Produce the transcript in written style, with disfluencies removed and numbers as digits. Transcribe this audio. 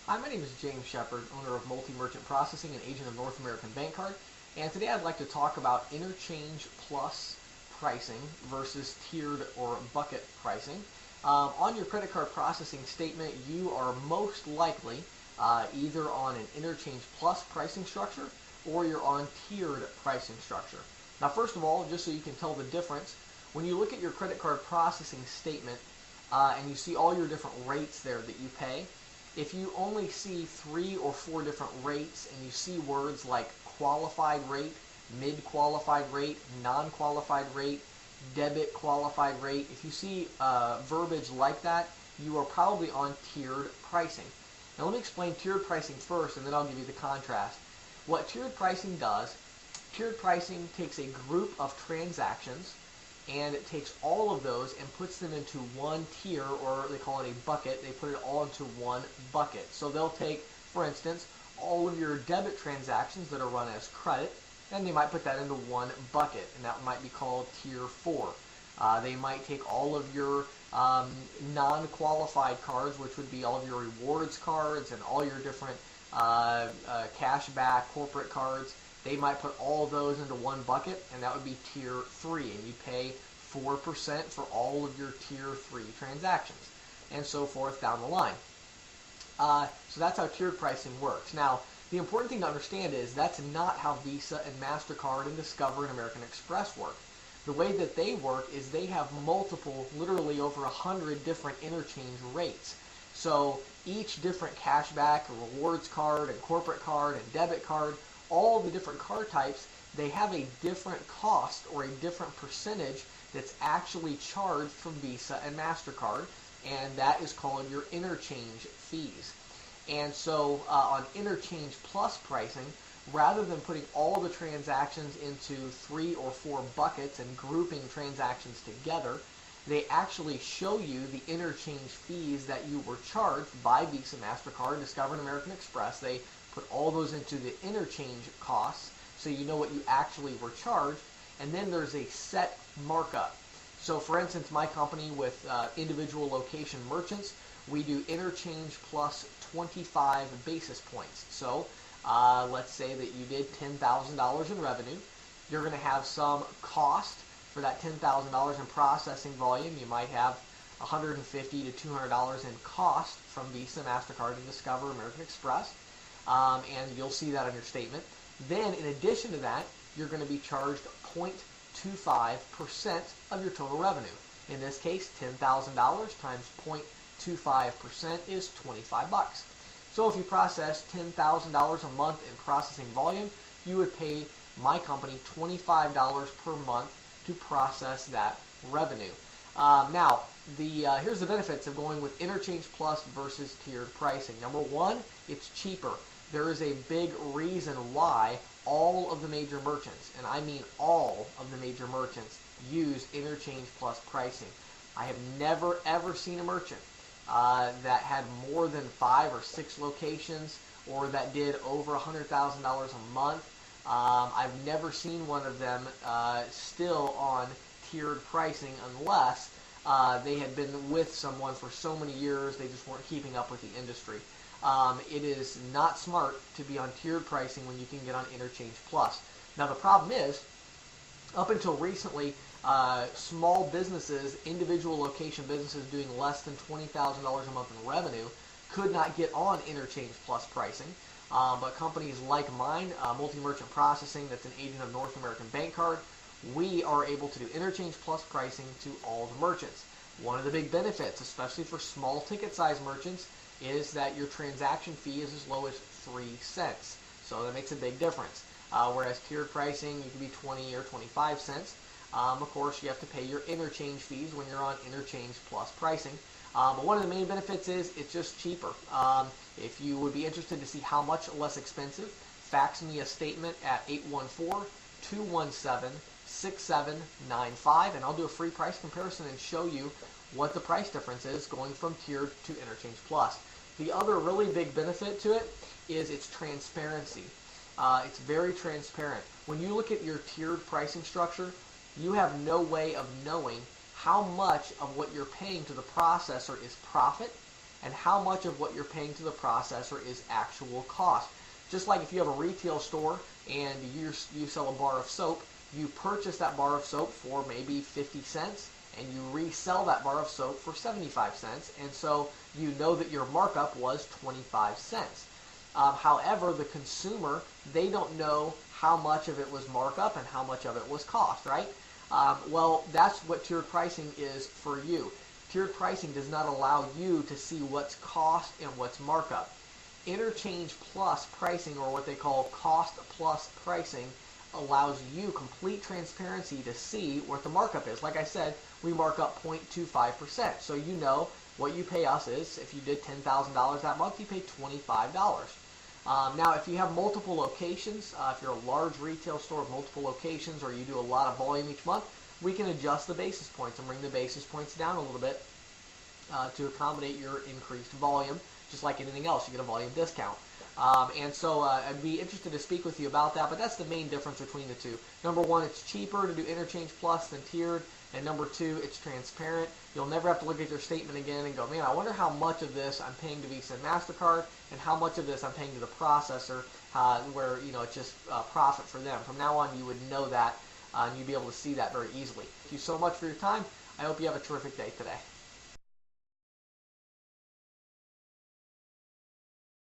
Hi, my name is James Shepard, owner of Multi-Merchant Processing and agent of North American Bank Card. And today I'd like to talk about interchange plus pricing versus tiered or bucket pricing. On your credit card processing statement, you are most likely either on an interchange plus pricing structure or you're on tiered pricing structure. Now, first of all, just so you can tell the difference, when you look at your credit card processing statement and you see all your different rates there that you pay, if you only see 3 or 4 different rates and you see words like qualified rate, mid-qualified rate, non-qualified rate, debit qualified rate, if you see verbiage like that, you are probably on tiered pricing. Now let me explain tiered pricing first and then I'll give you the contrast. What tiered pricing does, tiered pricing takes a group of transactions and it takes all of those and puts them into one tier, or they call it a bucket. They put it all into one bucket. So they'll take, for instance, all of your debit transactions that are run as credit, and they might put that into one bucket, and that might be called Tier 4. They might take all of your non-qualified cards, which would be all of your rewards cards and all your different cashback corporate cards. They might put all those into one bucket, and that would be Tier 3, and you pay 4% for all of your Tier 3 transactions, and so forth down the line. So that's how tiered pricing works. Now, the important thing to understand is that's not how Visa and MasterCard and Discover and American Express work. The way that they work is they have multiple, literally over 100 different interchange rates. So each different cashback, or rewards card, and corporate card, and debit card, all the different card types, they have a different cost or a different percentage that's actually charged from Visa and MasterCard, and that is called your interchange fees. And so on interchange plus pricing, rather than putting all the transactions into 3 or 4 buckets and grouping transactions together, they actually show you the interchange fees that you were charged by Visa, MasterCard, Discover, and American Express. They put all those into the interchange costs so you know what you actually were charged, and then there's a set markup. So for instance, my company with individual location merchants, we do interchange plus 25 basis points. So let's say that you did $10,000 in revenue. You're going to have some cost for that $10,000 in processing volume. You might have $150 to $200 in cost from Visa, MasterCard, and Discover, American Express. And you'll see that on your statement. Then, in addition to that, you're going to be charged 0.25% of your total revenue. In this case, $10,000 times 0.25% is $25. So if you process $10,000 a month in processing volume, you would pay my company $25 per month to process that revenue. Now, here's the benefits of going with interchange plus versus tiered pricing. Number one, it's cheaper. There is a big reason why all of the major merchants, and I mean all of the major merchants, use interchange plus pricing. I have never ever seen a merchant that had more than 5 or 6 locations or that did over $100,000 a month. I've never seen one of them still on tiered pricing unless they had been with someone for so many years they just weren't keeping up with the industry. It is not smart to be on tiered pricing when you can get on interchange plus. Now the problem is, up until recently, small businesses, individual location businesses doing less than $20,000 a month in revenue could not get on interchange plus pricing. But companies like mine, Multi-Merchant Processing, that's an agent of North American Bank Card, we are able to do interchange plus pricing to all the merchants. One of the big benefits, especially for small ticket size merchants, is that your transaction fee is as low as 3 cents. So that makes a big difference. Whereas tiered pricing, you can be 20 or 25 cents. Of course, you have to pay your interchange fees when you're on interchange plus pricing. But one of the main benefits is it's just cheaper. If you would be interested to see how much less expensive, fax me a statement at 814-217-6795, and I'll do a free price comparison and show you what the price difference is going from tiered to interchange plus. The other really big benefit to it is its transparency. It's very transparent. When you look at your tiered pricing structure, you have no way of knowing how much of what you're paying to the processor is profit and how much of what you're paying to the processor is actual cost. Just like if you have a retail store and you sell a bar of soap, you purchase that bar of soap for maybe 50 cents and you resell that bar of soap for 75 cents, and so you know that your markup was 25 cents. However, the consumer, they don't know how much of it was markup and how much of it was cost, right? Well, that's what tiered pricing is for you. Tiered pricing does not allow you to see what's cost and what's markup. Interchange Plus Pricing, or what they call cost plus pricing, allows you complete transparency to see what the markup is. Like I said, we mark up 0.25%. So you know what you pay us is, if you did $10,000 that month, you pay $25. Now, if you have multiple locations, if you're a large retail store with multiple locations, or you do a lot of volume each month, we can adjust the basis points and bring the basis points down a little bit to accommodate your increased volume. Just like anything else, you get a volume discount. And so I'd be interested to speak with you about that, but that's the main difference between the two. Number one, it's cheaper to do Interchange Plus than tiered, and number two, it's transparent. You'll never have to look at your statement again and go, man, I wonder how much of this I'm paying to Visa and MasterCard and how much of this I'm paying to the processor, where it's just profit for them. From now on, you would know that, and you'd be able to see that very easily. Thank you so much for your time. I hope you have a terrific day today.